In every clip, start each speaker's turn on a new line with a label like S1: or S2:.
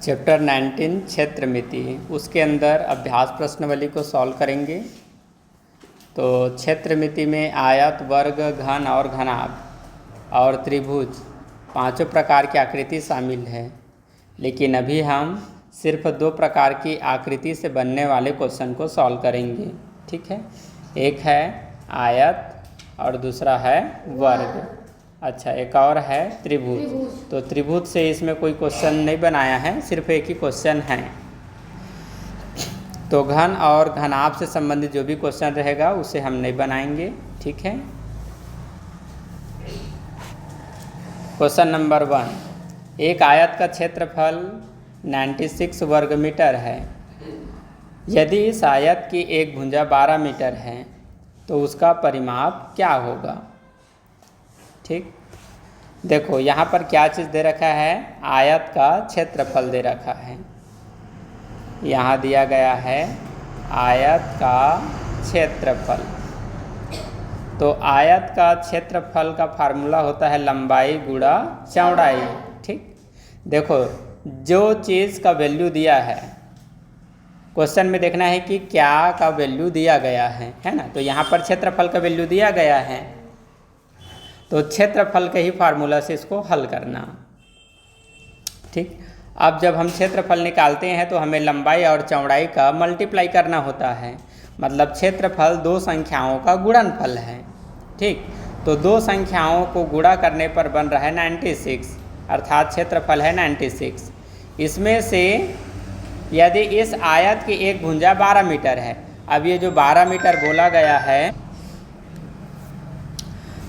S1: Chapter 19 क्षेत्रमिति, उसके अंदर अभ्यास प्रश्नावली को सॉल्व करेंगे। तो क्षेत्रमिति में आयत, वर्ग, घन और घनाभ और त्रिभुज पांचों प्रकार की आकृति शामिल है। लेकिन अभी हम सिर्फ दो प्रकार की आकृति से बनने वाले क्वेश्चन को सॉल्व करेंगे, ठीक है। एक है आयत और दूसरा है वर्ग। अच्छा, एक और है त्रिभुज। तो त्रिभुज से इसमें कोई क्वेश्चन नहीं बनाया है, सिर्फ एक ही क्वेश्चन है। तो घन और घनाभ से संबंधित जो भी क्वेश्चन रहेगा उसे हम नहीं बनाएंगे, ठीक है। क्वेश्चन नंबर 1, एक आयत का क्षेत्रफल 96 वर्ग मीटर है। यदि इस आयत की एक भुजा 12 मीटर है तो उसका परिमाप क्या होगा, ठीक। देखो यहाँ पर क्या चीज़ दे रखा है, आयत का क्षेत्रफल दे रखा है। यहाँ दिया गया है आयत का क्षेत्रफल। तो आयत का क्षेत्रफल का फार्मूला होता है लंबाई गुणा चौड़ाई, ठीक। देखो जो चीज़ का वैल्यू दिया है क्वेश्चन में देखना है कि क्या का वैल्यू दिया गया है ना। तो यहाँ पर क्षेत्रफल का वैल्यू दिया गया है, तो क्षेत्रफल के ही फार्मूला से इसको हल करना, ठीक। अब जब हम क्षेत्रफल निकालते हैं तो हमें लंबाई और चौड़ाई का मल्टीप्लाई करना होता है। मतलब क्षेत्रफल दो संख्याओं का गुणनफल है, ठीक। तो दो संख्याओं को गुणा करने पर बन रहा है 96, अर्थात क्षेत्रफल है 96। इसमें से यदि इस आयत की एक भुजा 12 मीटर है, अब ये जो 12 मीटर बोला गया है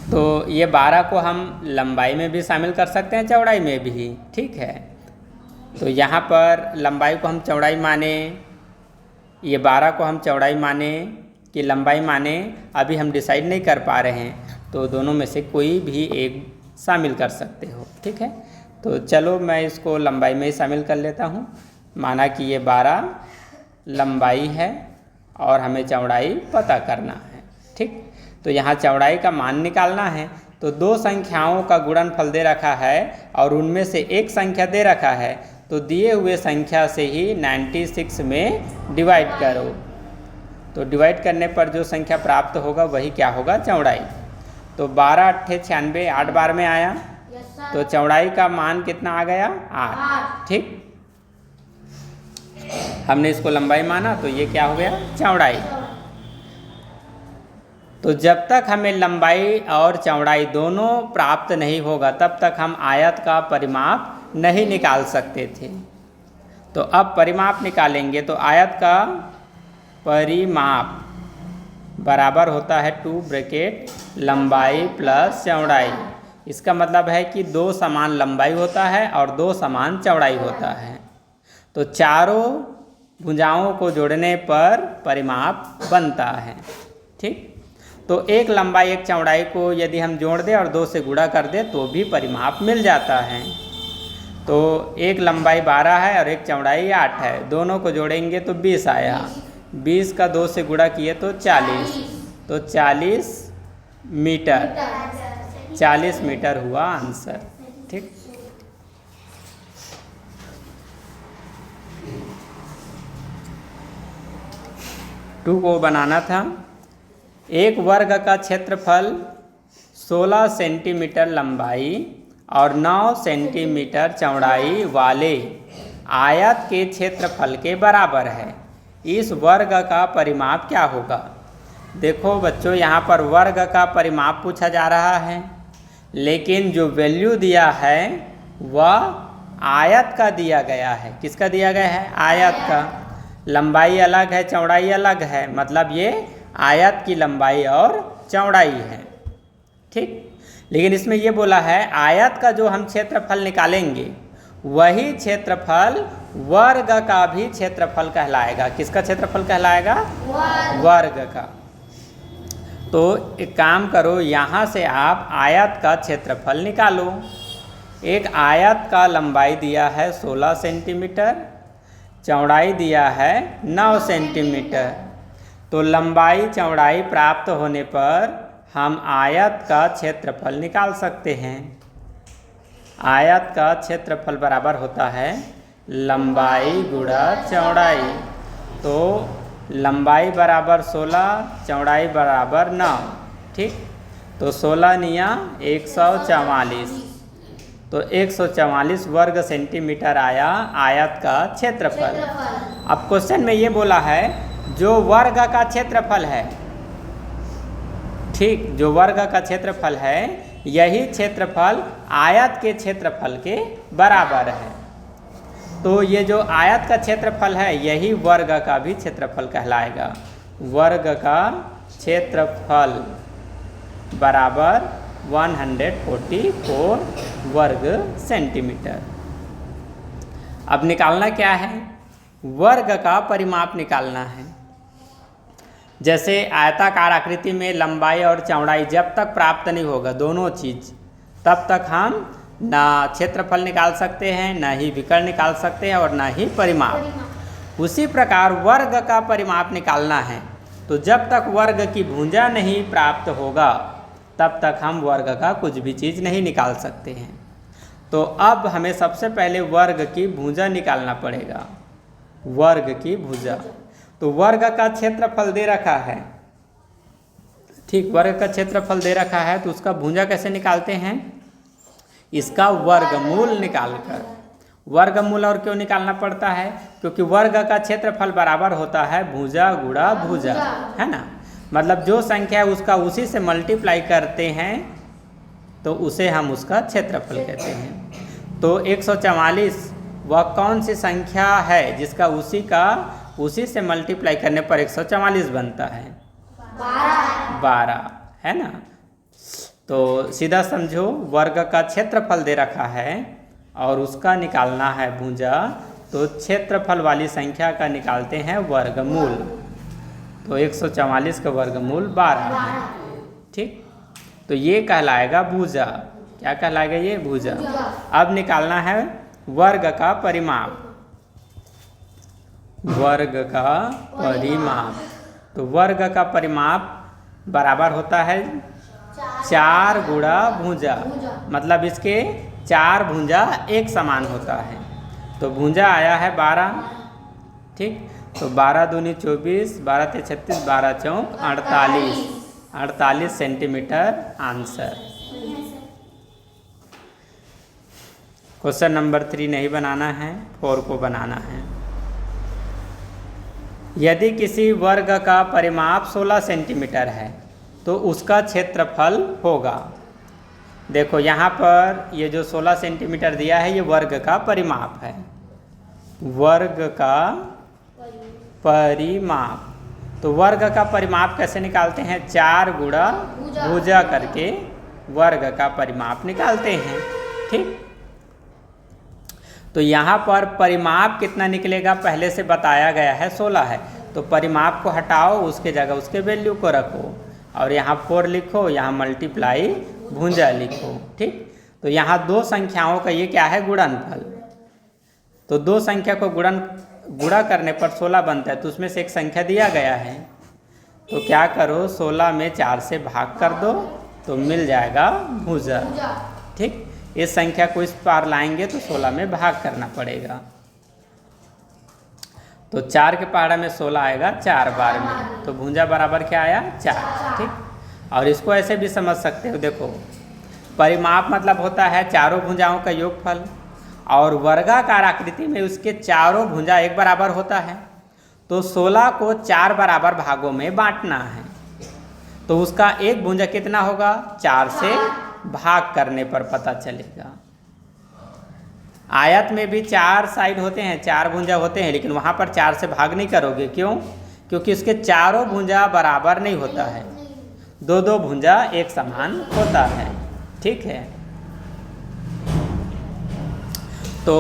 S1: तो ये 12 को हम लंबाई में भी शामिल कर सकते हैं, चौड़ाई में भी, ठीक है। तो यहाँ पर लंबाई को हम चौड़ाई माने, ये 12 को हम चौड़ाई माने कि लंबाई माने, अभी हम डिसाइड नहीं कर पा रहे हैं। तो दोनों में से कोई भी एक शामिल कर सकते हो, ठीक है। तो चलो मैं इसको लंबाई में ही शामिल कर लेता हूँ। माना कि ये 12 लंबाई है और हमें चौड़ाई पता करना है, ठीक। तो यहाँ चौड़ाई का मान निकालना है। तो दो संख्याओं का गुणनफल दे रखा है और उनमें से एक संख्या दे रखा है, तो दिए हुए संख्या से ही 96 में डिवाइड करो। तो डिवाइड करने पर जो संख्या प्राप्त होगा वही क्या होगा, चौड़ाई। तो 12 अट्ठे 96, 8 बार में आया, तो चौड़ाई का मान कितना आ गया, 8, ठीक। हमने इसको लंबाई माना तो ये क्या हो गया, चौड़ाई। तो जब तक हमें लंबाई और चौड़ाई दोनों प्राप्त नहीं होगा तब तक हम आयत का परिमाप नहीं निकाल सकते थे। तो अब परिमाप निकालेंगे। तो आयत का परिमाप बराबर होता है 2 ब्रैकेट लंबाई प्लस चौड़ाई। इसका मतलब है कि दो समान लंबाई होता है और दो समान चौड़ाई होता है। तो चारों भुजाओं को जोड़ने पर परिमाप बनता है, ठीक। तो एक लंबाई एक चौड़ाई को यदि हम जोड़ दें और 2 से गुणा कर दें तो भी परिमाप मिल जाता है। तो एक लंबाई 12 है और एक चौड़ाई 8 है, दोनों को जोड़ेंगे तो 20 आया। 20 का 2 से गुणा किए तो 40, तो 40 मीटर, 40 मीटर हुआ आंसर, ठीक। टू को बनाना था। एक वर्ग का क्षेत्रफल 16 सेंटीमीटर लंबाई और 9 सेंटीमीटर चौड़ाई वाले आयत के क्षेत्रफल के बराबर है। इस वर्ग का परिमाप क्या होगा। देखो बच्चों, यहाँ पर वर्ग का परिमाप पूछा जा रहा है, लेकिन जो वैल्यू दिया है वह आयत का दिया गया है। किसका दिया गया है, आयत का। लंबाई अलग है, चौड़ाई अलग है, मतलब ये आयत की लंबाई और चौड़ाई है, ठीक। लेकिन इसमें ये बोला है आयत का जो हम क्षेत्रफल निकालेंगे वही क्षेत्रफल वर्ग का भी क्षेत्रफल कहलाएगा। किसका क्षेत्रफल कहलाएगा, वर्ग का। तो एक काम करो, यहाँ से आप आयत का क्षेत्रफल निकालो। एक आयत का लंबाई दिया है 16 सेंटीमीटर, चौड़ाई दिया है 9 सेंटीमीटर। तो लंबाई चौड़ाई प्राप्त होने पर हम आयत का क्षेत्रफल निकाल सकते हैं। आयत का क्षेत्रफल बराबर होता है लंबाई गुणा चौड़ाई। तो लंबाई बराबर 16, चौड़ाई बराबर 9। ठीक, तो 16 निया 144, तो 144 वर्ग सेंटीमीटर आया आयत का क्षेत्रफल। अब क्वेश्चन में ये बोला है जो वर्ग का क्षेत्रफल है, ठीक, जो वर्ग का क्षेत्रफल है यही क्षेत्रफल आयत के क्षेत्रफल के बराबर है। तो ये जो आयत का क्षेत्रफल है यही वर्ग का भी क्षेत्रफल कहलाएगा। वर्ग का क्षेत्रफल बराबर 144 वर्ग सेंटीमीटर। अब निकालना क्या है? वर्ग का परिमाप निकालना है। जैसे आयताकार आकृति में लंबाई और चौड़ाई जब तक प्राप्त नहीं होगा दोनों चीज़, तब तक हम ना क्षेत्रफल निकाल सकते हैं, ना ही विकर्ण निकाल सकते हैं और ना ही परिमाप। उसी प्रकार वर्ग का परिमाप निकालना है, तो जब तक वर्ग की भुजा नहीं प्राप्त होगा तब तक हम वर्ग का कुछ भी चीज़ नहीं निकाल सकते हैं। तो अब हमें सबसे पहले वर्ग की भुजा निकालना पड़ेगा। वर्ग की भुजा, तो वर्ग का क्षेत्रफल दे रखा है, ठीक, वर्ग का क्षेत्रफल दे रखा है, तो उसका भुजा कैसे निकालते हैं? इसका वर्गमूल निकालकर। वर्गमूल और क्यों निकालना पड़ता है? क्योंकि वर्ग का क्षेत्रफल बराबर होता है भुजा गुणा भुजा, है ना। मतलब जो संख्या है उसका उसी से मल्टीप्लाई करते हैं तो उसे हम उसका क्षेत्रफल कहते हैं। तो 144 वह कौन सी संख्या है जिसका उसी से मल्टीप्लाई करने पर 144 बनता है? 12, है ना। तो सीधा समझो, वर्ग का क्षेत्रफल दे रखा है और उसका निकालना है भुजा, तो क्षेत्रफल वाली संख्या का निकालते हैं वर्गमूल। तो 144 का वर्गमूल 12 है, ठीक। तो ये कहलाएगा भुजा। क्या कहलाएगा ये? भुजा। अब निकालना है वर्ग का परिमाप। वर्ग का परिमाप, तो वर्ग का परिमाप बराबर होता है 4 गुणा भुजा, मतलब इसके 4 भुजा एक समान होता है। तो भुजा आया है 12, ठीक। तो 12 दूनी 24, 12 ते 36, 12 चौक 48 सेंटीमीटर आंसर। क्वेश्चन नंबर 3 नहीं बनाना है, 4 को बनाना है। यदि किसी वर्ग का परिमाप 16 सेंटीमीटर है तो उसका क्षेत्रफल होगा। देखो यहाँ पर ये जो 16 सेंटीमीटर दिया है ये वर्ग का परिमाप है। वर्ग का परिमाप, तो वर्ग का परिमाप कैसे निकालते हैं? 4 गुणा भुजा करके वर्ग का परिमाप निकालते हैं, ठीक। तो यहाँ पर परिमाप कितना निकलेगा पहले से बताया गया है, 16 है। तो परिमाप को हटाओ, उसके जगह उसके वैल्यू को रखो और यहाँ 4 लिखो, यहाँ मल्टीप्लाई भुजा लिखो, ठीक। तो यहाँ दो संख्याओं का ये क्या है? गुणनफल। तो दो संख्या को गुणा करने पर 16 बनता है, तो उसमें से एक संख्या दिया गया है, तो क्या करो 16 में 4 से भाग कर दो तो मिल जाएगा भुजा, ठीक। इस संख्या को इस पार लाएंगे तो 16 में भाग करना पड़ेगा। तो 4 के पहाड़ा में 16 आएगा 4 बार में, तो भुजा बराबर क्या आया? 4, ठीक। और इसको ऐसे भी समझ सकते हो, देखो परिमाप मतलब होता है चारों भुजाओं का योगफल, और वर्गाकार आकृति में उसके चारों भुजा एक बराबर होता है। तो 16 को 4 बराबर भागों में बांटना है, तो उसका एक भुजा कितना होगा? 4 से भाग करने पर पता चलेगा। आयत में भी 4 साइड होते हैं, 4 भुजा होते हैं, लेकिन वहाँ पर 4 से भाग नहीं करोगे। क्यों? क्योंकि इसके चारों भुजा बराबर नहीं होता है, दो भुजा एक समान होता है, ठीक है। तो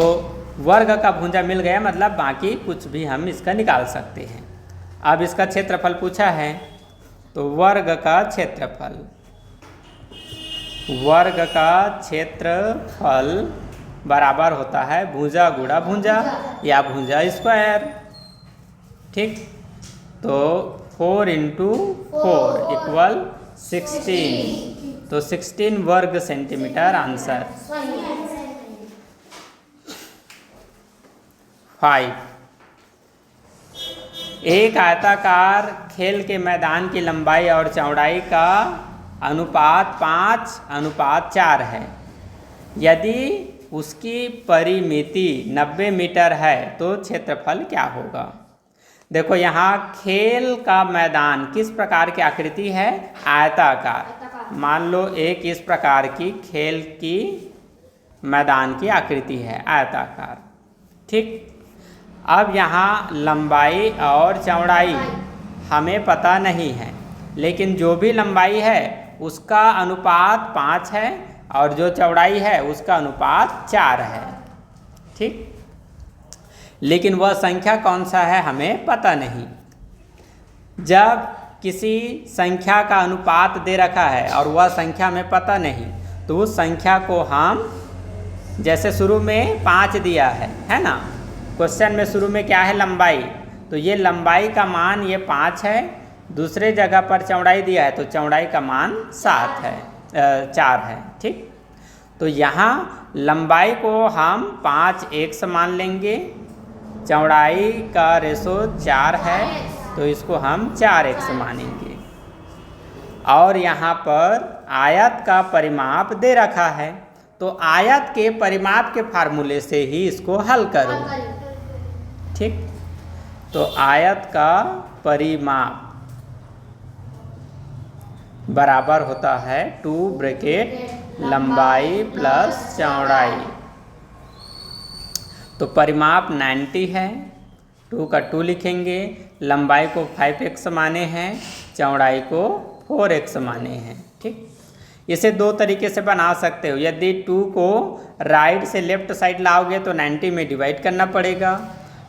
S1: वर्ग का भुजा मिल गया, मतलब बाकी कुछ भी हम इसका निकाल सकते हैं। अब इसका क्षेत्रफल पूछा है, तो वर्ग का क्षेत्रफल, वर्ग का क्षेत्रफल बराबर होता है भुजा गुणा भुजा या भुजा स्क्वायर, ठीक। तो 4 × 4 = 16, तो 16 वर्ग सेंटीमीटर आंसर। 5। एक आयताकार खेल के मैदान की लंबाई और चौड़ाई का अनुपात 5:4 है। यदि उसकी परिमिति 90 मीटर है तो क्षेत्रफल क्या होगा। देखो यहाँ खेल का मैदान किस प्रकार की आकृति है, आयताकार। मान लो एक इस प्रकार की खेल की मैदान की आकृति है आयताकार, ठीक। अब यहाँ लंबाई और चौड़ाई हमें पता नहीं है, लेकिन जो भी लंबाई है उसका अनुपात 5 है और जो चौड़ाई है उसका अनुपात 4 है, ठीक। लेकिन वह संख्या कौन सा है हमें पता नहीं। जब किसी संख्या का अनुपात दे रखा है और वह संख्या हमें पता नहीं, तो उस संख्या को हम, जैसे शुरू में 5 दिया है ना, क्वेश्चन में शुरू में क्या है, लंबाई, तो ये लंबाई का मान ये 5 है। दूसरे जगह पर चौड़ाई दिया है तो चौड़ाई का मान 4 है, ठीक। तो यहाँ लंबाई को हम 5x मान लेंगे, चौड़ाई का रेशो 4 है तो इसको हम 4x मानेंगे। और यहाँ पर आयत का परिमाप दे रखा है, तो आयत के परिमाप के फार्मूले से ही इसको हल करो, ठीक। तो आयत का परिमाप बराबर होता है 2 ब्रैकेट लंबाई प्लस चौड़ाई। तो परिमाप 90 है, 2 का 2 लिखेंगे, लंबाई को 5x माने हैं, चौड़ाई को 4x माने हैं, ठीक। इसे दो तरीके से बना सकते हो। यदि 2 को राइट से लेफ्ट साइड लाओगे तो 90 में डिवाइड करना पड़ेगा,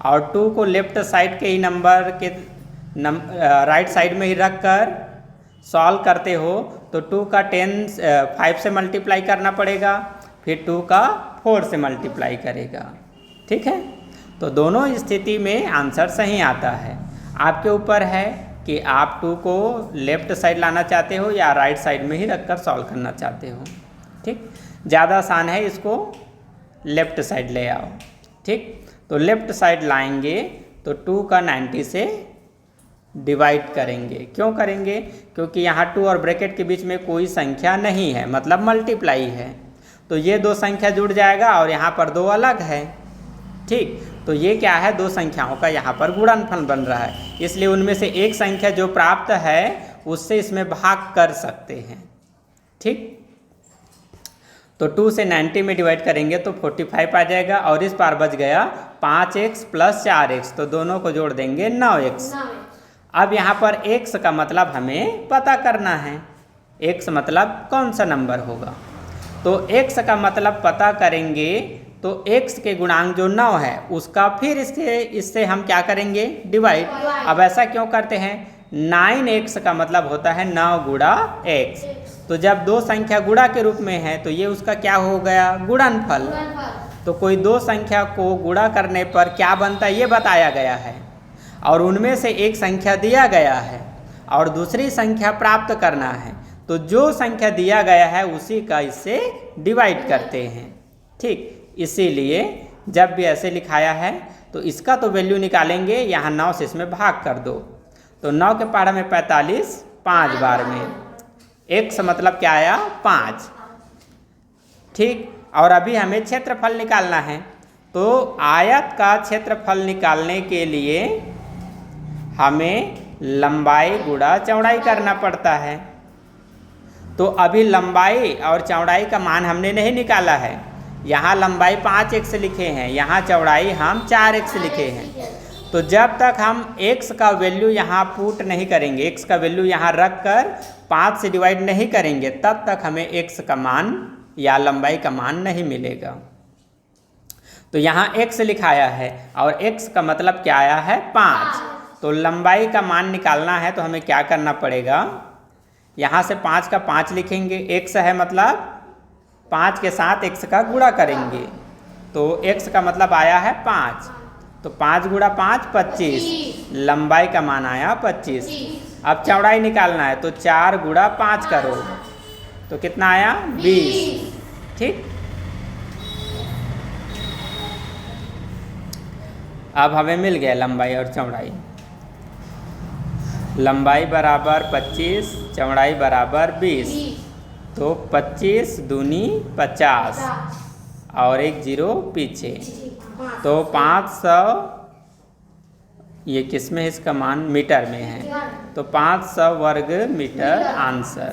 S1: और 2 को लेफ्ट साइड के ही नंबर के राइट साइड में ही रख कर सॉल्व करते हो तो 2 का 5 से मल्टीप्लाई करना पड़ेगा, फिर 2 का 4 से मल्टीप्लाई करेगा, ठीक है। तो दोनों स्थिति में आंसर सही आता है। आपके ऊपर है कि आप 2 को लेफ्ट साइड लाना चाहते हो या राइट साइड में ही रखकर सॉल्व करना चाहते हो, ठीक। ज़्यादा आसान है, इसको लेफ्ट साइड ले आओ, ठीक। तो लेफ्ट साइड लाएंगे तो 2 का 90 से डिवाइड करेंगे। क्यों करेंगे, क्योंकि यहाँ 2 और ब्रैकेट के बीच में कोई संख्या नहीं है, मतलब मल्टीप्लाई है, तो ये दो संख्या जुड़ जाएगा और यहाँ पर 2 अलग है, ठीक। तो ये क्या है, 2 संख्याओं का यहाँ पर गुणनफल बन रहा है, इसलिए उनमें से एक संख्या जो प्राप्त है उससे इसमें भाग कर सकते हैं, ठीक। तो 2 से 90 में डिवाइड करेंगे तो 45 आ जाएगा, और इस पार बच गया 5x प्लस 4x, तो दोनों को जोड़ देंगे 9x। अब यहाँ पर x का मतलब हमें पता करना है, x मतलब कौन सा नंबर होगा। तो x का मतलब पता करेंगे तो x के गुणांक जो 9 है उसका फिर इससे हम क्या करेंगे, डिवाइड। अब ऐसा क्यों करते हैं, 9x का मतलब होता है 9 गुणा x। तो जब 2 संख्या गुणा के रूप में है तो ये उसका क्या हो गया, गुणनफल। तो कोई 2 संख्या को गुणा करने पर क्या बनता है ये बताया गया है, और उनमें से एक संख्या दिया गया है और दूसरी संख्या प्राप्त करना है, तो जो संख्या दिया गया है उसी का इससे डिवाइड करते हैं, ठीक। इसीलिए जब भी ऐसे लिखाया है तो इसका तो वैल्यू निकालेंगे, यहाँ 9 से इसमें भाग कर दो, तो 9 के पहाड़ा में 45 5 बार में, x मतलब क्या आया, 5, ठीक। और अभी हमें क्षेत्रफल निकालना है, तो आयत का क्षेत्रफल निकालने के लिए हमें लंबाई गुणा चौड़ाई करना पड़ता है। तो अभी लंबाई और चौड़ाई का मान हमने नहीं निकाला है, यहाँ लंबाई 5x लिखे हैं, यहाँ चौड़ाई हम 4x लिखे हैं। तो जब तक हम x का वैल्यू यहाँ पुट नहीं करेंगे, x का वैल्यू यहाँ रख कर 5 से डिवाइड नहीं करेंगे, तब तक हमें x का मान या लंबाई का मान नहीं मिलेगा। तो यहाँ x लिखाया है और x का मतलब क्या आया है, 5। तो लंबाई का मान निकालना है तो हमें क्या करना पड़ेगा, यहाँ से 5 का 5 लिखेंगे, x है मतलब 5 के साथ x का गुणा करेंगे, तो x का मतलब आया है 5, तो 5 गुणा 5 25, लंबाई का मान आया 25। अब चौड़ाई निकालना है तो 4 गुणा 5 करो तो कितना आया, 20, ठीक। अब हमें मिल गया लंबाई और चौड़ाई। लंबाई बराबर 25, चौड़ाई बराबर 20, तो 25 दूनी 50 और एक जीरो पीछे, तो 500, ये किस में है इसका मान, मीटर में है, तो 500 वर्ग मीटर आंसर।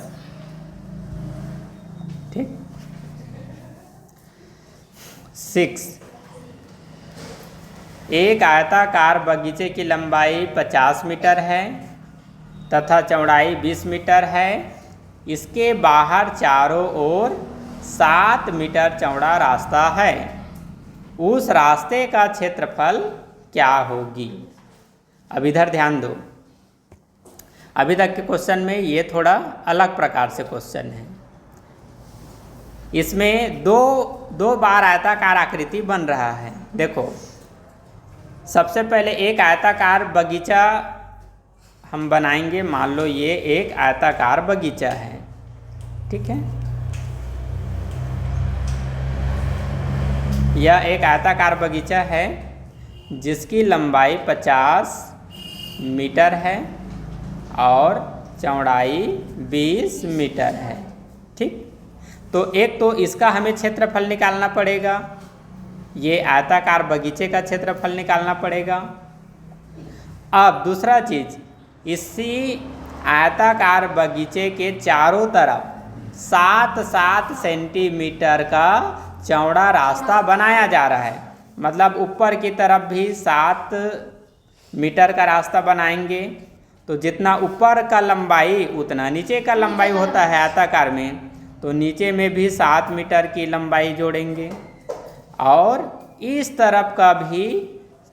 S1: ठीक। 6, एक आयताकार बगीचे की लंबाई 50 मीटर है तथा चौड़ाई 20 मीटर है। इसके बाहर चारों ओर 7 मीटर चौड़ा रास्ता है। उस रास्ते का क्षेत्रफल क्या होगी? अब इधर ध्यान दो, अभी तक के क्वेश्चन में ये थोड़ा अलग प्रकार से क्वेश्चन है। इसमें दो बार आयताकार आकृति बन रहा है। देखो, सबसे पहले एक आयताकार बगीचा हम बनाएंगे। मान लो ये एक आयताकार बगीचा है, ठीक है। यह एक आयताकार बगीचा है जिसकी लंबाई 50 मीटर है और चौड़ाई 20 मीटर है, ठीक। तो एक तो इसका हमें क्षेत्रफल निकालना पड़ेगा, ये आयताकार बगीचे का क्षेत्रफल निकालना पड़ेगा। अब दूसरा चीज, इसी आयताकार बगीचे के चारों तरफ 7-7 सेंटीमीटर का चौड़ा रास्ता बनाया जा रहा है। मतलब ऊपर की तरफ भी 7 मीटर का रास्ता बनाएंगे, तो जितना ऊपर का लंबाई उतना नीचे का लंबाई होता है आयताकार में, तो नीचे में भी 7 मीटर की लंबाई जोड़ेंगे। और इस तरफ का भी,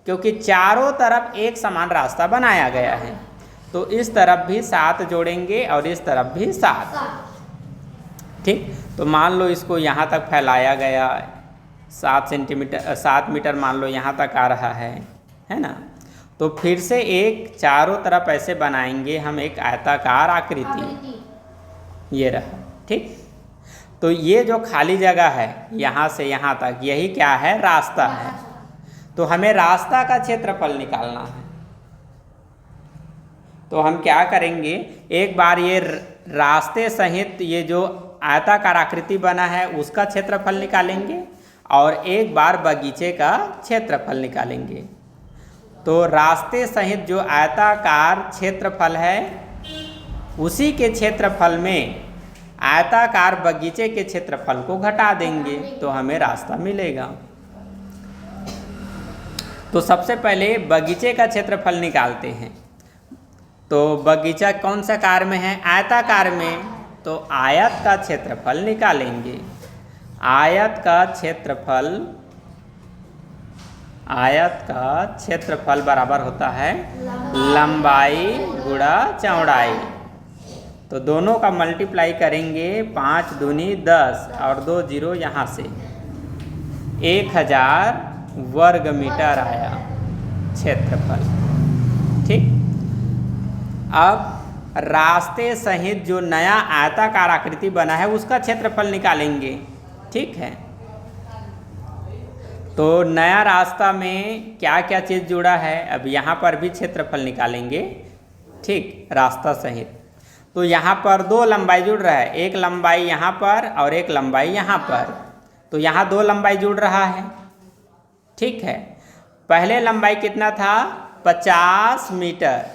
S1: क्योंकि चारों तरफ एक समान रास्ता बनाया गया है, तो इस तरफ भी 7 जोड़ेंगे और इस तरफ भी 7, ठीक। तो मान लो इसको यहाँ तक फैलाया गया, 7 मीटर मान लो यहाँ तक आ रहा है ना। तो फिर से एक चारों तरफ ऐसे बनाएंगे हम एक आयताकार आकृति, ये रहा, ठीक। तो ये जो खाली जगह है यहाँ से यहाँ तक, यही क्या है, रास्ता है। तो हमें रास्ता का क्षेत्रफल निकालना है। तो हम क्या करेंगे, एक बार ये रास्ते सहित ये जो आयताकार आकृति बना है उसका क्षेत्रफल निकालेंगे और एक बार बगीचे का क्षेत्रफल निकालेंगे। तो रास्ते सहित जो आयताकार क्षेत्रफल है उसी के क्षेत्रफल में आयताकार बगीचे के क्षेत्रफल को घटा देंगे, तो हमें रास्ता मिलेगा। तो सबसे पहले बगीचे का क्षेत्रफल निकालते हैं। तो बगीचा कौन सा कार में है, आयताकार में, तो आयत का क्षेत्रफल निकालेंगे। आयत का क्षेत्रफल बराबर होता है लंबाई गुणा चौड़ाई। तो दोनों का मल्टीप्लाई करेंगे, 5 दूनी 10 और 2 जीरो यहाँ से, 1000 वर्ग मीटर आया क्षेत्रफल, ठीक। अब रास्ते सहित जो नया आयताकार आकृति बना है उसका क्षेत्रफल निकालेंगे, ठीक है। तो नया रास्ता में क्या क्या चीज़ जुड़ा है, अब यहाँ पर भी क्षेत्रफल निकालेंगे, ठीक, रास्ता सहित। तो यहाँ पर 2 लंबाई जुड़ रहा है, एक लंबाई यहाँ पर और एक लंबाई यहाँ पर। तो यहाँ 2 लंबाई जुड़ रहा है, ठीक है। पहले लंबाई कितना था, 50 मीटर।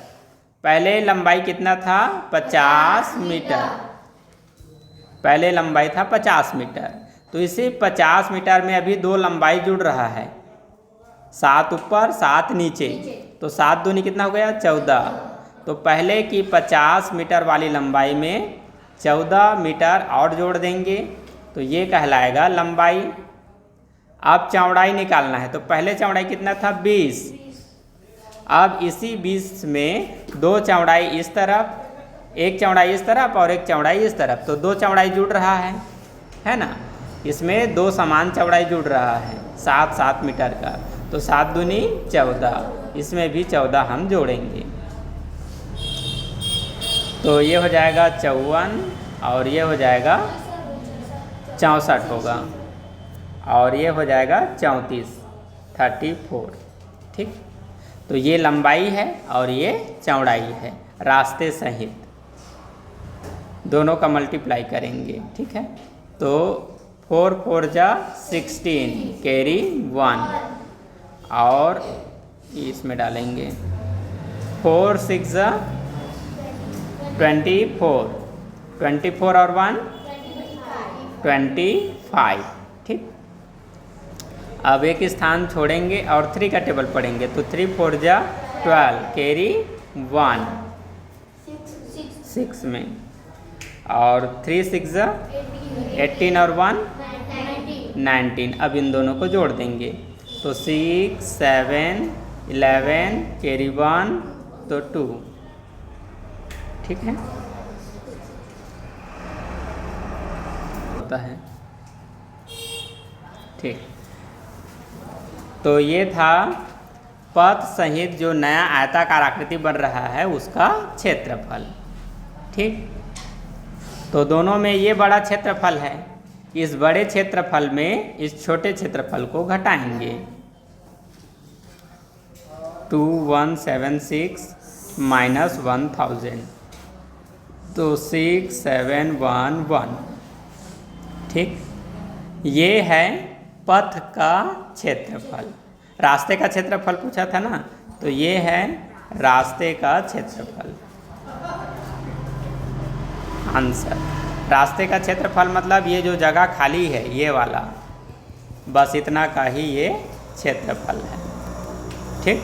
S1: पहले लंबाई कितना था, 50 मीटर। पहले लंबाई था 50 मीटर। तो इसी 50 मीटर में अभी 2 लंबाई जुड़ रहा है, 7 ऊपर 7 नीचे, तो 7 दूनी कितना हो गया, 14। तो पहले की 50 मीटर वाली लंबाई में 14 मीटर और जोड़ देंगे, तो ये कहलाएगा लंबाई। अब चौड़ाई निकालना है, तो पहले चौड़ाई कितना था, 20। अब इसी 20 में 2 चौड़ाई इस तरफ, एक चौड़ाई इस तरफ और एक चौड़ाई इस तरफ, तो 2 चौड़ाई जुड़ रहा है ना। इसमें 2 समान चौड़ाई जुड़ रहा है, 7-7 मीटर का, तो 7 दूनी 14, इसमें भी 14 हम जोड़ेंगे, तो ये हो जाएगा 54 और ये हो जाएगा 64 होगा, और ये हो जाएगा 34, ठीक, तो ये लंबाई है और ये चौड़ाई है, रास्ते सहित दोनों का मल्टीप्लाई करेंगे। ठीक है, तो 4 4 जा 16 कैरी 1 और इसमें डालेंगे 4 6 जा 24 24 और 1 25। ठीक, अब एक स्थान छोड़ेंगे और 3 का टेबल पढ़ेंगे, तो 3 4 जा 12 कैरी 1 6 में, और 3 6 जा 18 और 1 19। अब इन दोनों को जोड़ देंगे, तो 6 7 11 कैरी 1 तो 2। ठीक है, होता है। ठीक, तो ये था पथ सहित जो नया आयताकार आकृति बन रहा है उसका क्षेत्रफल। ठीक, तो दोनों में ये बड़ा क्षेत्रफल है, इस बड़े क्षेत्रफल में इस छोटे क्षेत्रफल को घटाएंगे। 2176 माइनस 1000 तो 6711। ठीक, ये है पथ का क्षेत्रफल। रास्ते का क्षेत्रफल पूछा था ना, तो ये है रास्ते का क्षेत्रफल। आंसर, रास्ते का क्षेत्रफल मतलब ये जो जगह खाली है ये वाला, बस इतना का ही ये क्षेत्रफल है। ठीक,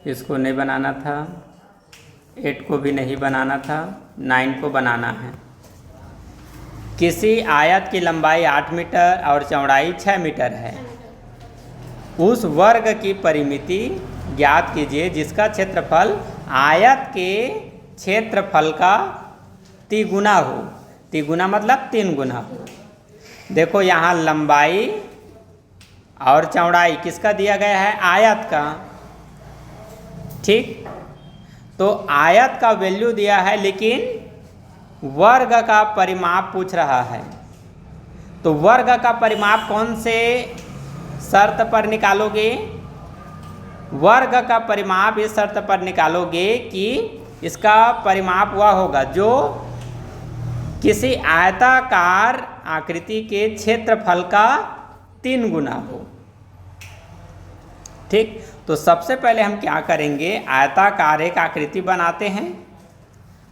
S1: इसको नहीं बनाना था, 8 को भी नहीं बनाना था, 9 को बनाना है। किसी आयत की लंबाई 8 मीटर और चौड़ाई 6 मीटर है, उस वर्ग की परिमिति ज्ञात कीजिए जिसका क्षेत्रफल आयत के क्षेत्रफल का तिगुना हो। तिगुना मतलब 3 गुना हो। देखो यहाँ लंबाई और चौड़ाई किसका दिया गया है? आयत का। ठीक, तो आयत का वैल्यू दिया है लेकिन वर्ग का परिमाप पूछ रहा है, तो वर्ग का परिमाप कौन से शर्त पर निकालोगे? वर्ग का परिमाप इस शर्त पर निकालोगे कि इसका परिमाप वह होगा जो किसी आयताकार आकृति के क्षेत्रफल का 3 गुना हो। ठीक, तो सबसे पहले हम क्या करेंगे, आयताकार एक आकृति बनाते हैं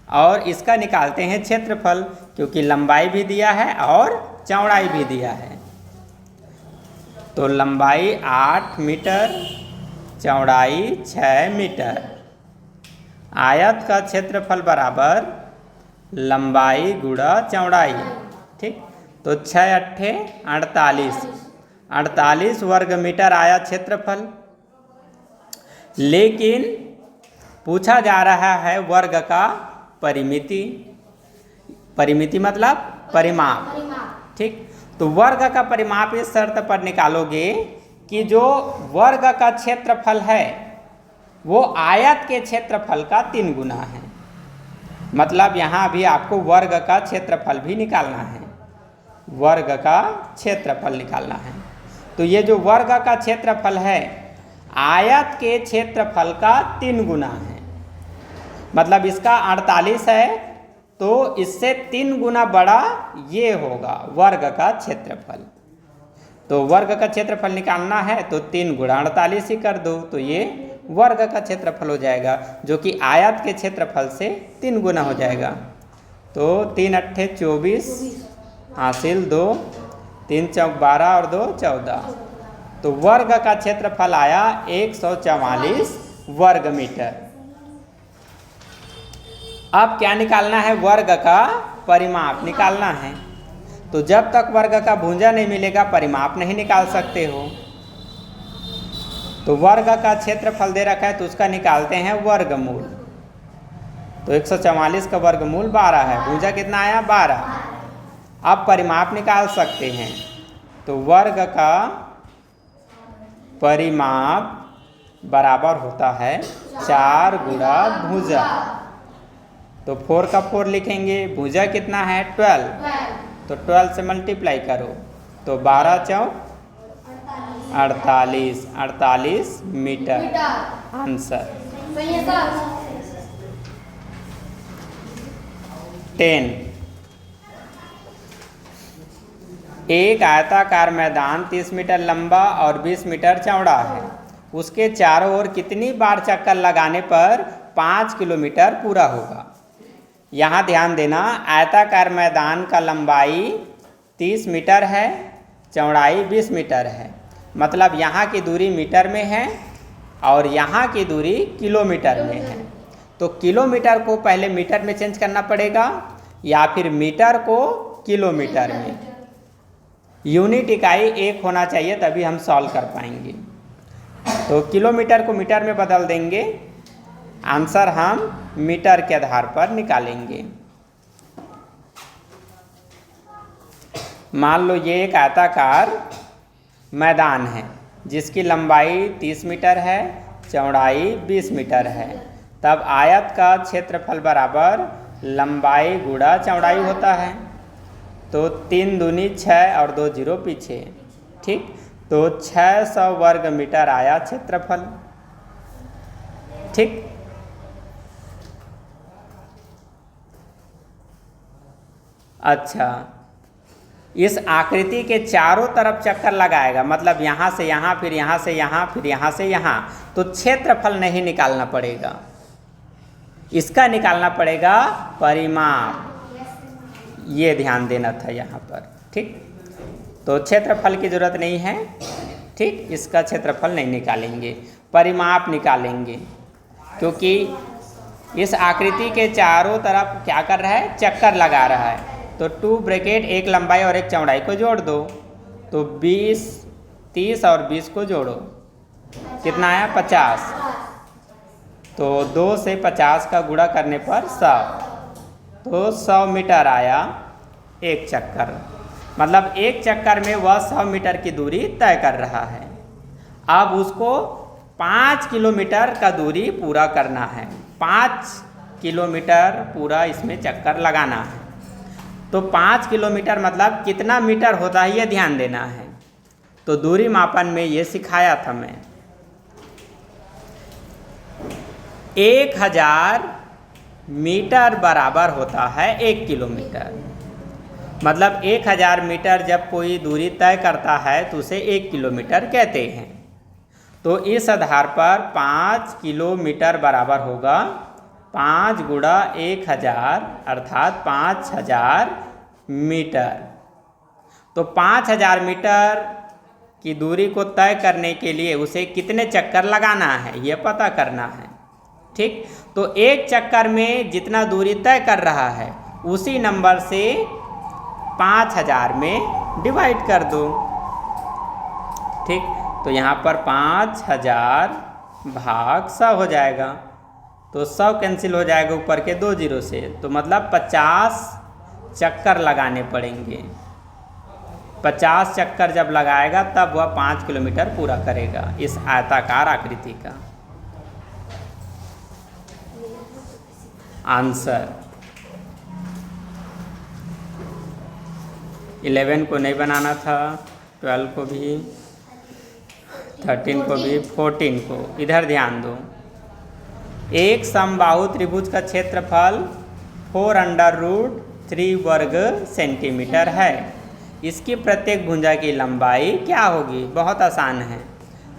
S1: और इसका निकालते हैं क्षेत्रफल, क्योंकि लंबाई भी दिया है और चौड़ाई भी दिया है। तो लंबाई 8 मीटर, चौड़ाई 6 मीटर। आयत का क्षेत्रफल बराबर लंबाई गुणा चौड़ाई। ठीक, तो 6 अट्ठे 48, 48 वर्ग मीटर आया क्षेत्रफल। लेकिन पूछा जा रहा है वर्ग का परिमिति। परिमिति मतलब परिमाप। ठीक, तो वर्ग का परिमाप इस शर्त पर निकालोगे कि जो वर्ग का क्षेत्रफल है वो आयत के क्षेत्रफल का 3 गुना है। मतलब यहाँ भी आपको वर्ग का क्षेत्रफल भी निकालना है, वर्ग का क्षेत्रफल निकालना है। तो ये जो वर्ग का क्षेत्रफल है आयत के क्षेत्रफल का 3 गुना है, मतलब इसका 48 है तो इससे 3 गुना बड़ा ये होगा वर्ग का क्षेत्रफल। तो वर्ग का क्षेत्रफल निकालना है तो 3 गुणा 48 ही कर दो, तो ये वर्ग का क्षेत्रफल हो जाएगा, जो कि आयत के क्षेत्रफल से 3 गुना हो जाएगा। तो 3 अट्ठे 24 हासिल 2, 3 चौक 12 और 2 14। तो वर्ग का क्षेत्रफल आया 144 वर्ग मीटर। अब क्या निकालना है? वर्ग का परिमाप निकालना है। तो जब तक वर्ग का भुजा नहीं मिलेगा परिमाप नहीं निकाल सकते हो। तो वर्ग का क्षेत्रफल दे रखा है तो उसका निकालते हैं वर्गमूल। तो 144 का वर्गमूल 12 है, भुजा कितना आया? 12। अब परिमाप निकाल सकते हैं, तो वर्ग का परिमाप बराबर होता है 4 गुणा भुजा। तो 4 का 4 लिखेंगे, भुजा कितना है? 12। तो 12 से मल्टीप्लाई करो तो 12 चौक 48 मीटर आंसर। 10 एक आयताकार मैदान 30 मीटर लंबा और 20 मीटर चौड़ा है। उसके चारों ओर कितनी बार चक्कर लगाने पर 5 किलोमीटर पूरा होगा। यहाँ ध्यान देना, आयताकार मैदान का लंबाई 30 मीटर है, चौड़ाई 20 मीटर है। मतलब यहाँ की दूरी मीटर में है और यहाँ की दूरी किलोमीटर में है। तो किलोमीटर को पहले मीटर में चेंज करना पड़ेगा या फिर मीटर को किलोमीटर में। यूनिट इकाई एक होना चाहिए तभी हम सॉल्व कर पाएंगे। तो किलोमीटर को मीटर में बदल देंगे, आंसर हम मीटर के आधार पर निकालेंगे। मान लो ये एक आयताकार मैदान है जिसकी लंबाई 30 मीटर है, चौड़ाई 20 मीटर है। तब आयत का क्षेत्रफल बराबर लंबाई गुणा चौड़ाई होता है। तो 3 दूनी 6 और 2 जीरो पीछे, ठीक। तो 600 वर्ग मीटर आया क्षेत्रफल, ठीक। अच्छा, इस आकृति के चारों तरफ चक्कर लगाएगा, मतलब यहाँ से यहाँ, फिर यहाँ से यहाँ, फिर यहाँ से यहाँ। तो क्षेत्रफल नहीं निकालना पड़ेगा, इसका निकालना पड़ेगा परिमाप। ये ध्यान देना था यहाँ पर, ठीक। तो क्षेत्रफल की जरूरत नहीं है, ठीक। इसका क्षेत्रफल नहीं निकालेंगे, परिमाप निकालेंगे, क्योंकि इस आकृति के चारों तरफ क्या कर रहा है, चक्कर लगा रहा है। तो 2 ब्रैकेट, एक लंबाई और एक चौड़ाई को जोड़ दो तो 20, 30 और 20 को जोड़ो, कितना आया 50। तो 2 से 50 का गुणा करने पर 100, तो 100 मीटर आया एक चक्कर। मतलब एक चक्कर में वह 100 मीटर की दूरी तय कर रहा है। अब उसको 5 किलोमीटर का दूरी पूरा करना है, 5 किलोमीटर पूरा इसमें चक्कर लगाना है। तो 5 किलोमीटर मतलब कितना मीटर होता है ये ध्यान देना है। तो दूरी मापन में ये सिखाया था मैं। 1000 मीटर बराबर होता है 1 किलोमीटर। मतलब 1000 मीटर जब कोई दूरी तय करता है तो उसे 1 किलोमीटर कहते हैं। तो इस आधार पर 5 किलोमीटर बराबर होगा 5 गुणा 1000 अर्थात 5000 मीटर। तो 5000 मीटर की दूरी को तय करने के लिए उसे कितने चक्कर लगाना है ये पता करना है, ठीक। तो एक चक्कर में जितना दूरी तय कर रहा है उसी नंबर से 5000 में डिवाइड कर दो, ठीक। तो यहाँ पर 5000 भाग 100 हो जाएगा। तो 100 कैंसिल हो जाएगा ऊपर के 2 जीरो से, तो मतलब 50 चक्कर लगाने पड़ेंगे। 50 चक्कर जब लगाएगा तब वह 5 किलोमीटर पूरा करेगा इस आयताकार आकृति का। आंसर 11 को नहीं बनाना था, 12 को भी, 13 को भी, 14 को। इधर ध्यान दो, एक समबाहु त्रिभुज का क्षेत्रफल 4√3 वर्ग सेंटीमीटर है। इसकी प्रत्येक भुजा की लंबाई क्या होगी। बहुत आसान है।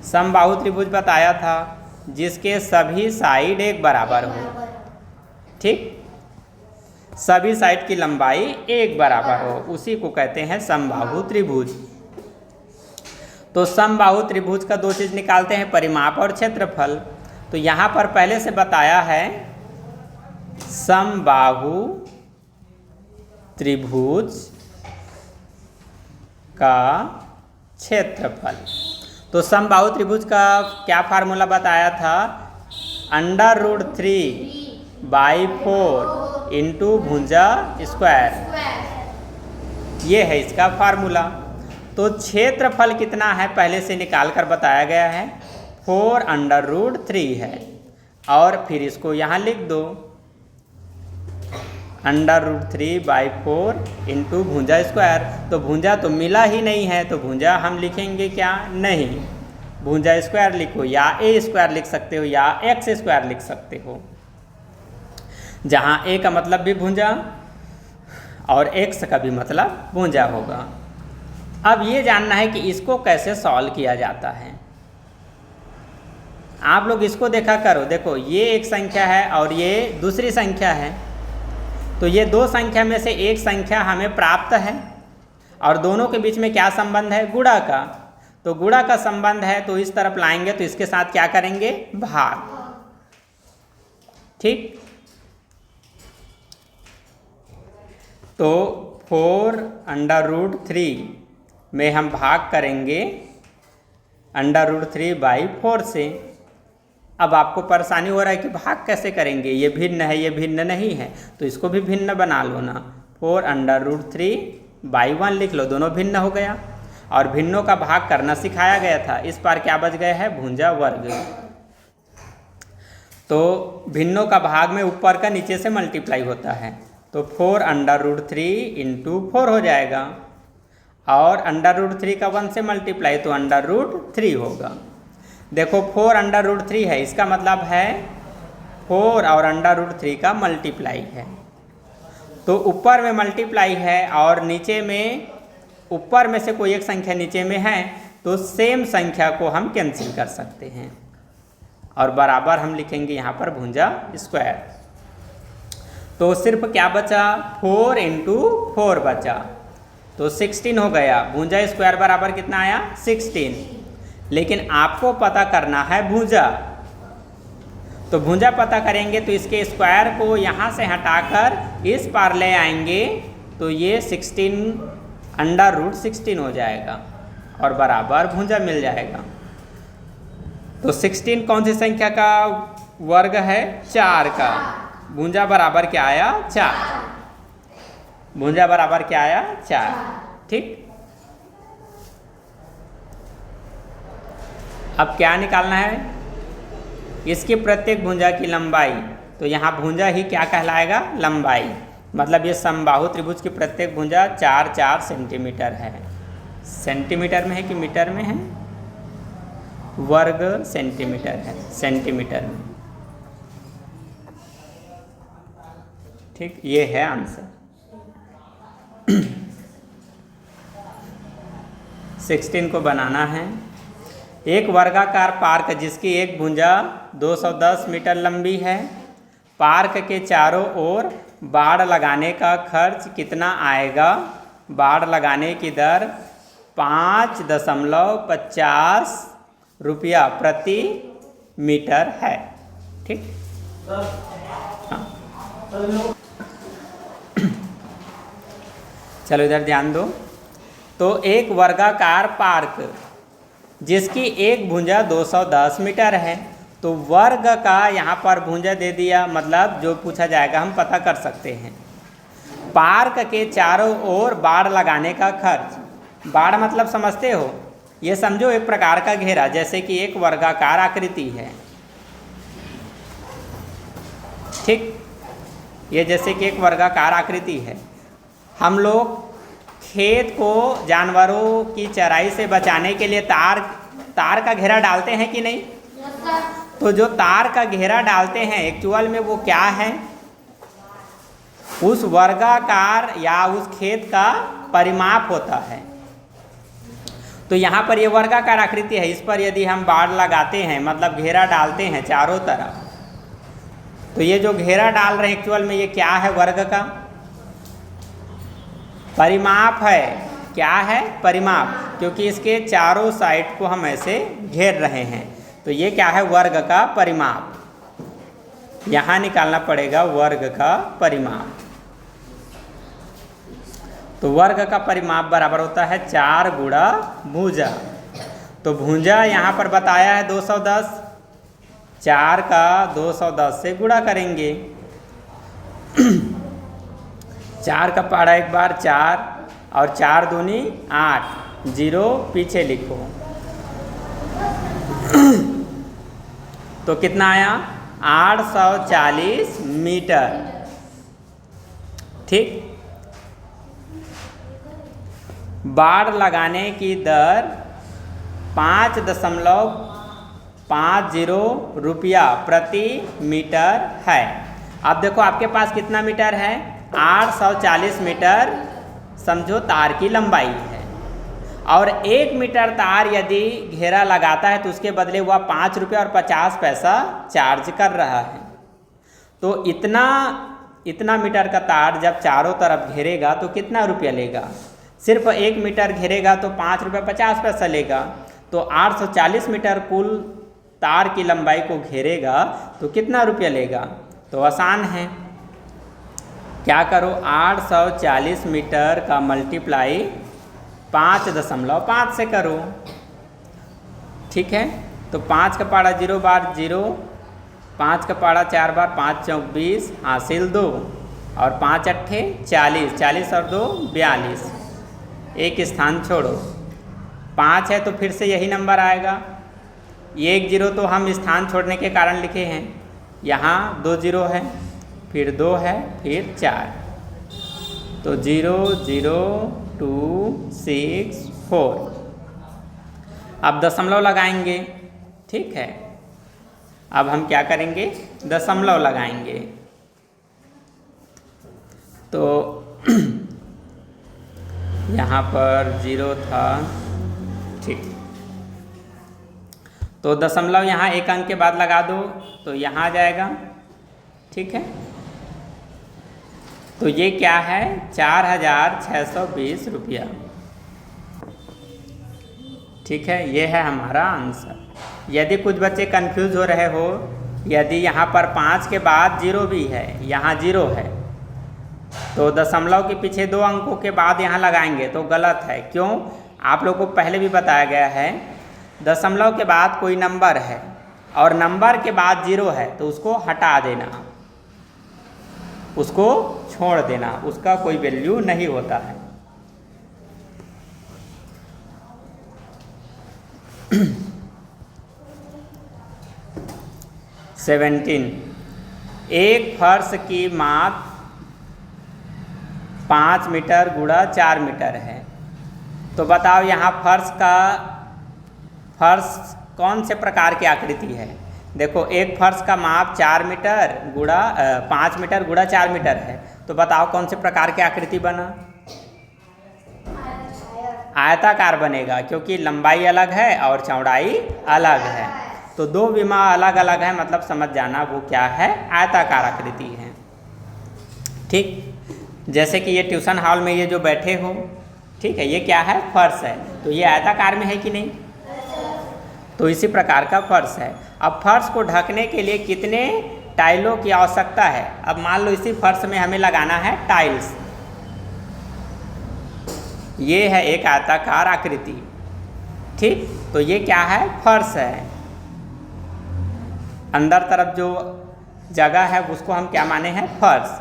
S1: समबाहु त्रिभुज बताया था जिसके सभी साइड एक बराबर हो, ठीक। सभी साइड की लंबाई एक बराबर हो, उसी को कहते हैं समबाहु त्रिभुज। तो समबाहु त्रिभुज का 2 चीज निकालते हैं, परिमाप और क्षेत्रफल। तो यहाँ पर पहले से बताया है समबाहु त्रिभुज का क्षेत्रफल। तो समबाहु त्रिभुज का क्या फार्मूला बताया था, √3/4 इंटू भुजा स्क्वायर, ये है इसका फार्मूला। तो क्षेत्रफल कितना है पहले से निकाल कर बताया गया है, 4√3 है। और फिर इसको यहाँ लिख दो, √3/4 इंटू भुजा स्क्वायर। तो भुजा तो मिला ही नहीं है, तो भुजा हम लिखेंगे क्या? नहीं, भुजा स्क्वायर लिखो, या ए स्क्वायर लिख सकते हो या एक्स स्क्वायर लिख सकते हो, जहाँ ए का मतलब भी भुजा और एक्स का भी मतलब भुजा होगा। अब ये जानना है कि इसको कैसे सॉल्व किया जाता है। आप लोग इसको देखा करो, देखो ये एक संख्या है और ये दूसरी संख्या है, तो ये दो संख्या में से एक संख्या हमें प्राप्त है और दोनों के बीच में क्या संबंध है? गुणा का। तो गुणा का संबंध है तो इस तरफ लाएंगे तो इसके साथ क्या करेंगे? भाग। ठीक, तो 4√3 में हम भाग करेंगे √3/4 से। अब आपको परेशानी हो रहा है कि भाग कैसे करेंगे, ये भिन्न है ये भिन्न नहीं है, तो इसको भी भिन्न बना लो ना। 4√3/1 लिख लो, दोनों भिन्न हो गया और भिन्नों का भाग करना सिखाया गया था। इस बार क्या बच गया है? भुजा वर्ग। तो भिन्नों का भाग में ऊपर का नीचे से मल्टीप्लाई होता है, तो 4√3 इंटू 4 हो जाएगा और √3 का 1 से मल्टीप्लाई तो √3 होगा। देखो 4√3 है, इसका मतलब है 4 और √3 का मल्टीप्लाई है, तो ऊपर में मल्टीप्लाई है और नीचे में, ऊपर में से कोई एक संख्या नीचे में है तो सेम संख्या को हम कैंसिल कर सकते हैं और बराबर हम लिखेंगे यहाँ पर भुजा स्क्वायर। तो सिर्फ क्या बचा? 4 इंटू 4 बचा, तो 16 हो गया। भुजा स्क्वायर बराबर कितना आया? 16। लेकिन आपको पता करना है भुजा, तो भुजा पता करेंगे तो इसके स्क्वायर को यहाँ से हटाकर इस पार ले आएंगे तो ये 16 हो जाएगा और बराबर भुजा मिल जाएगा। तो 16 कौन सी संख्या का वर्ग है? 4 का। भुजा बराबर क्या आया? 4। भुजा बराबर क्या आया? 4। ठीक, अब क्या निकालना है? इसकी प्रत्येक भुजा की लंबाई, तो यहाँ भुजा ही क्या कहलाएगा? लंबाई। मतलब ये समबाहु त्रिभुज की प्रत्येक भुजा 4 सेंटीमीटर है। सेंटीमीटर में है कि मीटर में है? वर्ग सेंटीमीटर है, सेंटीमीटर में। ठीक, ये है आंसर। 16 को बनाना है। एक वर्गाकार पार्क जिसकी एक भुजा 210 मीटर लंबी है, पार्क के चारों ओर बाड़ लगाने का खर्च कितना आएगा? बाड़ लगाने की दर 5.50 रुपया प्रति मीटर है। ठीक, हाँ, चलो इधर ध्यान दो। तो एक वर्गाकार पार्क जिसकी एक भुजा 210 मीटर है, तो वर्ग का यहाँ पर भुजा दे दिया, मतलब जो पूछा जाएगा हम पता कर सकते हैं। पार्क के चारों ओर बाड़ लगाने का खर्च, बाड़ मतलब समझते हो? ये समझो एक प्रकार का घेरा, जैसे कि एक वर्गाकार आकृति है। ठीक, ये जैसे कि एक वर्गाकार आकृति है। हम लोग खेत को जानवरों की चराई से बचाने के लिए तार का घेरा डालते हैं कि नहीं? तो जो तार का घेरा डालते हैं एक्चुअल में वो क्या है? उस वर्गाकार या उस खेत का परिमाप होता है। तो यहाँ पर ये वर्गाकार आकृति है, इस पर यदि हम बाड़ लगाते हैं, मतलब घेरा डालते हैं चारों तरफ, तो ये जो घेरा डाल रहे हैं एक्चुअल में ये क्या है? वर्ग का परिमाप है। क्या है? परिमाप, क्योंकि इसके चारों साइड को हम ऐसे घेर रहे हैं, तो ये क्या है? वर्ग का परिमाप। यहाँ निकालना पड़ेगा वर्ग का परिमाप। तो वर्ग का परिमाप बराबर होता है 4 गुणा भुजा। तो भुजा यहाँ पर बताया है 210, 4 का 210 से गुणा करेंगे। 4 का पहाड़ा एक बार 4 और 4 दूनी 8, 0 पीछे लिखो। तो कितना आया? 840 मीटर। ठीक। बाड़ लगाने की दर 5.50 रुपया प्रति मीटर है। अब देखो आपके पास कितना मीटर है, 840 मीटर समझो तार की लंबाई है, और 1 मीटर तार यदि घेरा लगाता है तो उसके बदले वह 5 रुपये और 50 पैसा चार्ज कर रहा है। तो इतना मीटर का तार जब चारों तरफ घेरेगा तो कितना रुपया लेगा, सिर्फ 1 मीटर घेरेगा तो 5 रुपये 50 पैसा लेगा। तो 840 मीटर कुल तार की लंबाई को घेरेगा तो कितना रुपया लेगा, तो आसान है, क्या करो 840 मीटर का मल्टीप्लाई 5.5 से करो, ठीक है। तो 5 का पारा 0 बार 0, 5 का पारा 4 बार 5 चौक 20 हासिल 2, और 5 अट्ठे 40, 40 और 2 42, एक स्थान छोड़ो, 5 है तो फिर से यही नंबर आएगा। 1 0 तो हम स्थान छोड़ने के कारण लिखे हैं, यहाँ 2 0 है, फिर 2 है, फिर 4, तो 0 0 2 6 4। अब दशमलव लगाएंगे, ठीक है। अब हम क्या करेंगे, दशमलव लगाएंगे। तो यहाँ पर 0 था, ठीक। तो दशमलव यहाँ एक अंक के बाद लगा दो तो यहाँ आ जाएगा, ठीक है। तो ये क्या है, 4620 रुपया, ठीक है। ये है हमारा आंसर। यदि कुछ बच्चे कंफ्यूज हो रहे हो, यदि यहाँ पर 5 के बाद 0 भी है, यहाँ 0 है, तो दशमलव के पीछे 2 अंकों के बाद यहाँ लगाएंगे तो गलत है। क्यों, आप लोगों को पहले भी बताया गया है, दशमलव के बाद कोई नंबर है और नंबर के बाद 0 है तो उसको हटा देना, उसको छोड़ देना, उसका कोई वैल्यू नहीं होता है। एक फर्श की माप 5 मीटर गुणा 4 मीटर है। तो बताओ यहाँ फर्श कौन से प्रकार की आकृति है। देखो एक फर्श का माप 5 मीटर गुणा 4 मीटर है, तो बताओ कौन से प्रकार की आकृति बना, आयताकार बनेगा, क्योंकि लंबाई अलग है और चौड़ाई अलग है। तो 2 विमा अलग अलग है, मतलब समझ जाना वो क्या है, आयताकार आकृति है, ठीक। जैसे कि ये ट्यूशन हॉल में ये जो बैठे हो, ठीक है, ये क्या है, फर्श है, तो ये आयताकार में है कि नहीं, तो इसी प्रकार का फर्श है। अब फर्श को ढकने के लिए कितने टाइलों की आवश्यकता है। अब मान लो इसी फर्श में हमें लगाना है टाइल्स, ये है एक आयताकार आकृति, ठीक। तो ये क्या है, फर्श है, अंदर तरफ जो जगह है उसको हम क्या माने हैं, फर्श।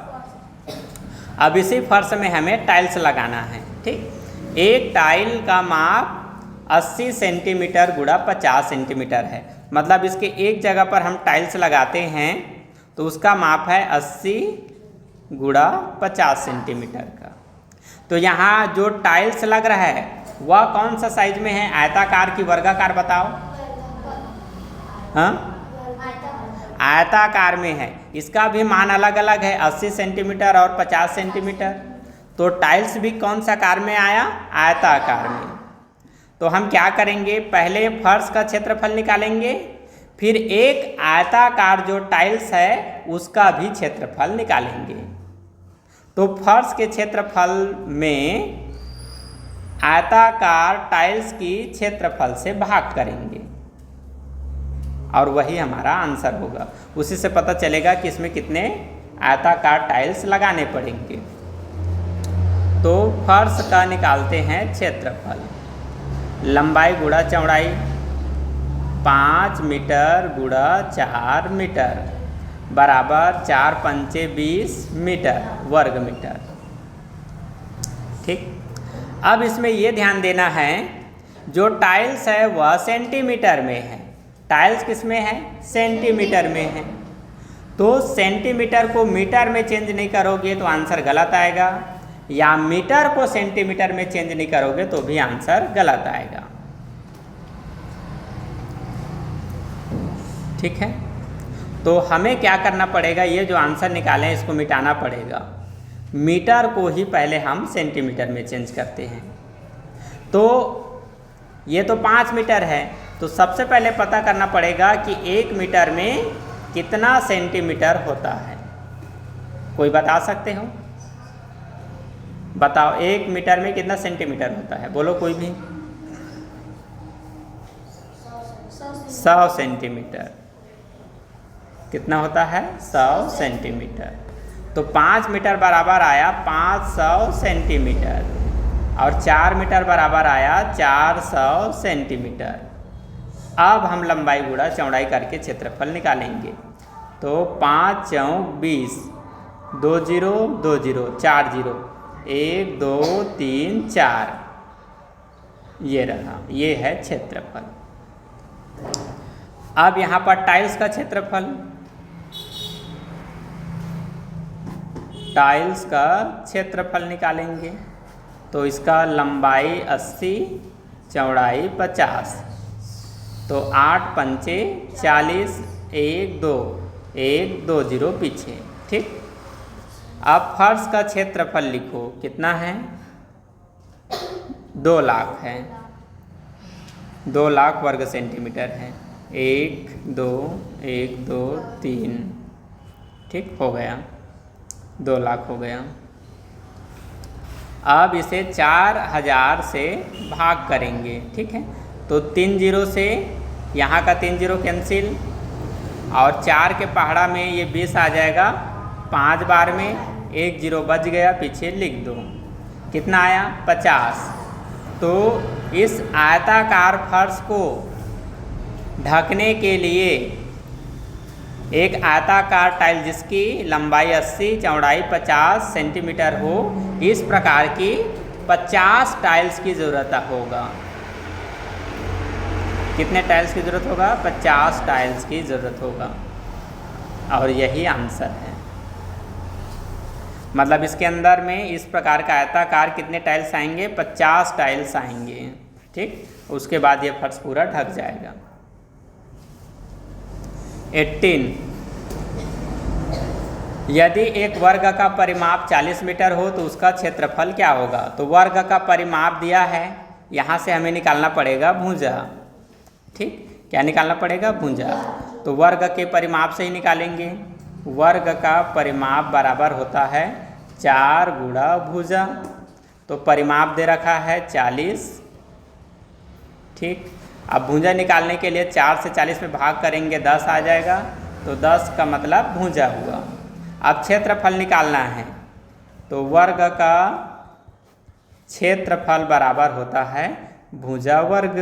S1: अब इसी फर्श में हमें टाइल्स लगाना है, ठीक। एक टाइल का माप 80 सेंटीमीटर गुणा 50 सेंटीमीटर है, मतलब इसके एक जगह पर हम टाइल्स लगाते हैं तो उसका माप है 80 गुणा 50 सेंटीमीटर का। तो यहाँ जो टाइल्स लग रहा है वह कौन सा साइज में है, आयताकार की वर्गाकार, बताओ। हाँ, आयताकार में है, इसका भी मान अलग अलग है, 80 सेंटीमीटर और 50 सेंटीमीटर। तो टाइल्स भी कौन सा आकार में आया, आयताकार में। तो हम क्या करेंगे, पहले फर्श का क्षेत्रफल निकालेंगे, फिर एक आयताकार जो टाइल्स है उसका भी क्षेत्रफल निकालेंगे। तो फर्श के क्षेत्रफल में आयताकार टाइल्स की क्षेत्रफल से भाग करेंगे और वही हमारा आंसर होगा। उसी से पता चलेगा कि इसमें कितने आयताकार टाइल्स लगाने पड़ेंगे। तो फर्श का निकालते हैं क्षेत्रफल, लंबाई गुणा चौड़ाई 5 मीटर गुणा 4 मीटर बराबर 4 पंचे 20 मीटर वर्ग मीटर, ठीक। अब इसमें ये ध्यान देना है, जो टाइल्स है वह सेंटीमीटर में है, टाइल्स किस में है, सेंटीमीटर में है। तो सेंटीमीटर को मीटर में चेंज नहीं करोगे तो आंसर गलत आएगा, या मीटर को सेंटीमीटर में चेंज नहीं करोगे तो भी आंसर गलत आएगा। ठीक है, तो हमें क्या करना पड़ेगा, ये जो आंसर निकालें इसको मिटाना पड़ेगा। मीटर को ही पहले हम सेंटीमीटर में चेंज करते हैं। तो ये तो 5 मीटर है, तो सबसे पहले पता करना पड़ेगा कि 1 मीटर में कितना सेंटीमीटर होता है। कोई बता सकते हो? बताओ 1 मीटर में कितना सेंटीमीटर होता है, बोलो कोई भी। 100 सेंटीमीटर। कितना होता है? 100 सेंटीमीटर। तो 5 मीटर बराबर आया 500 सेंटीमीटर, और 4 मीटर बराबर आया 400 सेंटीमीटर। अब हम लंबाई गुणा चौड़ाई करके क्षेत्रफल निकालेंगे। तो 5 चौक 20, 2 0 2 0 4 0, 1 2 3 4, ये रहा, ये है क्षेत्रफल। अब यहाँ पर टाइल्स का क्षेत्रफल, टाइल्स का क्षेत्रफल निकालेंगे। तो इसका लंबाई 80, चौड़ाई 50, तो 8 पंचे 40, 1 2 1 2 0 पीछे। ठीक, अब फर्श का क्षेत्रफल लिखो, कितना है? 2 लाख है, 2 लाख वर्ग सेंटीमीटर है। 1 2 1 2 3, ठीक हो गया, 2 लाख हो गया। अब इसे 4000 से भाग करेंगे। ठीक है, तो 3 0 से यहाँ का 3 0 कैंसिल, और 4 के पहाड़ा में ये 20 आ जाएगा 5 बार में, 1 0 बच गया, पीछे लिख दो। कितना आया? 50। तो इस आयताकार फर्श को ढकने के लिए एक आयताकार टाइल जिसकी लंबाई 80, चौड़ाई 50 सेंटीमीटर हो, इस प्रकार की 50 टाइल्स की ज़रूरत होगा। कितने टाइल्स की ज़रूरत होगा? 50 टाइल्स की ज़रूरत होगा, और यही आंसर है। मतलब इसके अंदर में इस प्रकार का आयताकार कितने टाइल्स आएंगे? 50 टाइल्स आएंगे। ठीक, उसके बाद ये फर्श पूरा ढक जाएगा। 18, यदि एक वर्ग का परिमाप 40 मीटर हो तो उसका क्षेत्रफल क्या होगा? तो वर्ग का परिमाप दिया है, यहाँ से हमें निकालना पड़ेगा भुजा। ठीक, क्या निकालना पड़ेगा? भुजा। तो वर्ग के परिमाप से ही निकालेंगे। वर्ग का परिमाप बराबर होता है 4 गुणा भुजा। तो परिमाप दे रखा है 40। ठीक, अब भुजा निकालने के लिए 4 से 40 में भाग करेंगे, 10 आ जाएगा, तो 10 का मतलब भुजा हुआ। अब क्षेत्रफल निकालना है, तो वर्ग का क्षेत्रफल बराबर होता है भुजा वर्ग।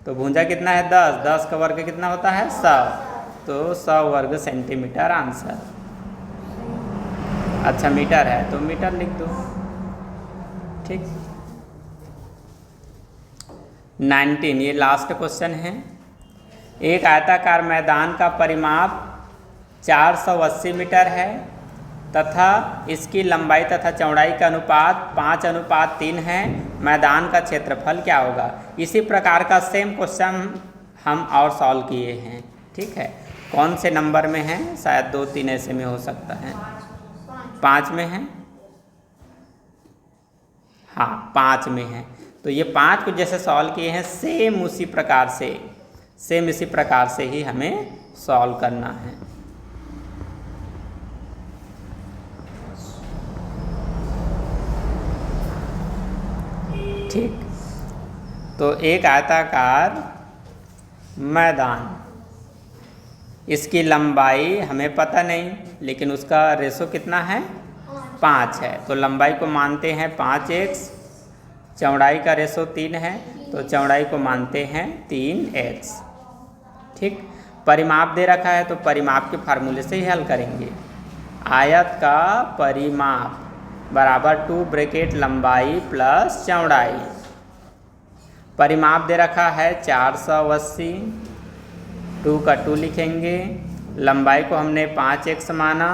S1: तो भुजा कितना है? 10, 10 का वर्ग कितना होता है? 100, तो 100 वर्ग सेंटीमीटर आंसर। अच्छा मीटर है तो मीटर लिख दो। ठीक, 19, ये लास्ट क्वेश्चन है। एक आयताकार मैदान का परिमाप 480 मीटर है तथा इसकी लंबाई तथा चौड़ाई का अनुपात 5:3 है। मैदान का क्षेत्रफल क्या होगा? इसी प्रकार का सेम क्वेश्चन हम और सॉल्व किए हैं। ठीक है, कौन से नंबर में है? शायद 2-3 ऐसे में हो सकता है। 5 में है, हाँ 5 में है। तो ये 5 को जैसे सॉल्व किए हैं सेम उसी प्रकार से, सेम इसी प्रकार से ही हमें सॉल्व करना है। ठीक, तो एक आयताकार मैदान, इसकी लंबाई हमें पता नहीं, लेकिन उसका रेशो कितना है? 5 है। तो लंबाई को मानते हैं 5x, चौड़ाई का रेशो 3 है, तो चौड़ाई को मानते हैं 3x। ठीक, परिमाप दे रखा है तो परिमाप के फार्मूले से ही हल करेंगे। आयत का परिमाप बराबर 2 ब्रैकेट लंबाई प्लस चौड़ाई। परिमाप दे रखा है 480, 2 का 2 लिखेंगे, लंबाई को हमने 5x माना,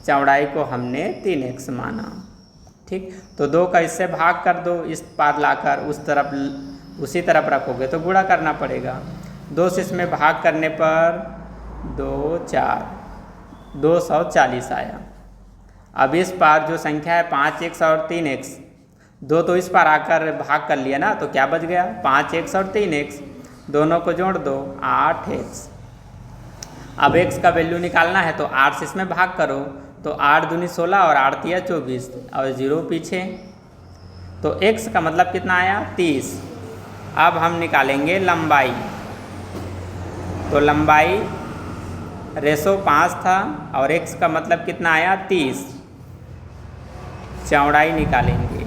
S1: चौड़ाई को हमने 3x माना। ठीक, तो 2 का इससे भाग कर दो, इस पार लाकर उसी तरफ रखोगे तो गुणा करना पड़ेगा। 2 से इसमें भाग करने पर 2 4 240 आया। अब इस पार जो संख्या है 5x और 3x, 2 तो इस पार आकर भाग कर लिया ना, तो क्या बच गया 5x और 3x, दोनों को जोड़ दो 8x। अब x का वैल्यू निकालना है तो 8 से इसमें भाग करो, तो 8 दूनी 16 और 8 तिया 24 और 0 पीछे, तो x का मतलब कितना आया 30। अब हम निकालेंगे लंबाई, तो लंबाई रेशो 5 था और x का मतलब कितना आया 30। चौड़ाई निकालेंगे,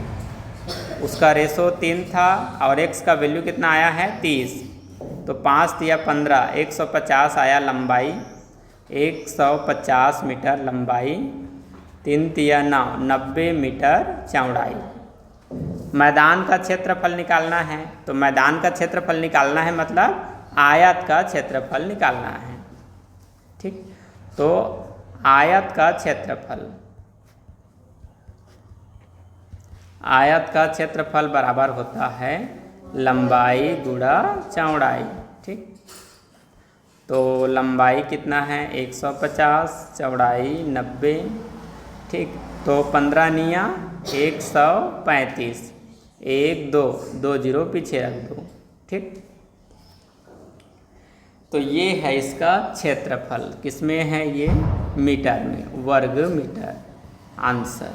S1: उसका रेशो 3 था और x का वैल्यू कितना आया है 30, तो 5 तिया 15, 150 आया लंबाई, 150 मीटर लंबाई, 3 तिया 9, 90 मीटर चौड़ाई। मैदान का क्षेत्रफल निकालना है, तो मैदान का क्षेत्रफल निकालना है मतलब आयत का क्षेत्रफल निकालना है। ठीक, तो आयत का क्षेत्रफल बराबर होता है लंबाई गुणा चौड़ाई। ठीक, तो लंबाई कितना है 150, चौड़ाई 90। ठीक, तो 15 निया 135, 1 2 0 पीछे रख दो। ठीक, तो ये है इसका क्षेत्रफल, किसमें है ये मीटर में, वर्ग मीटर आंसर।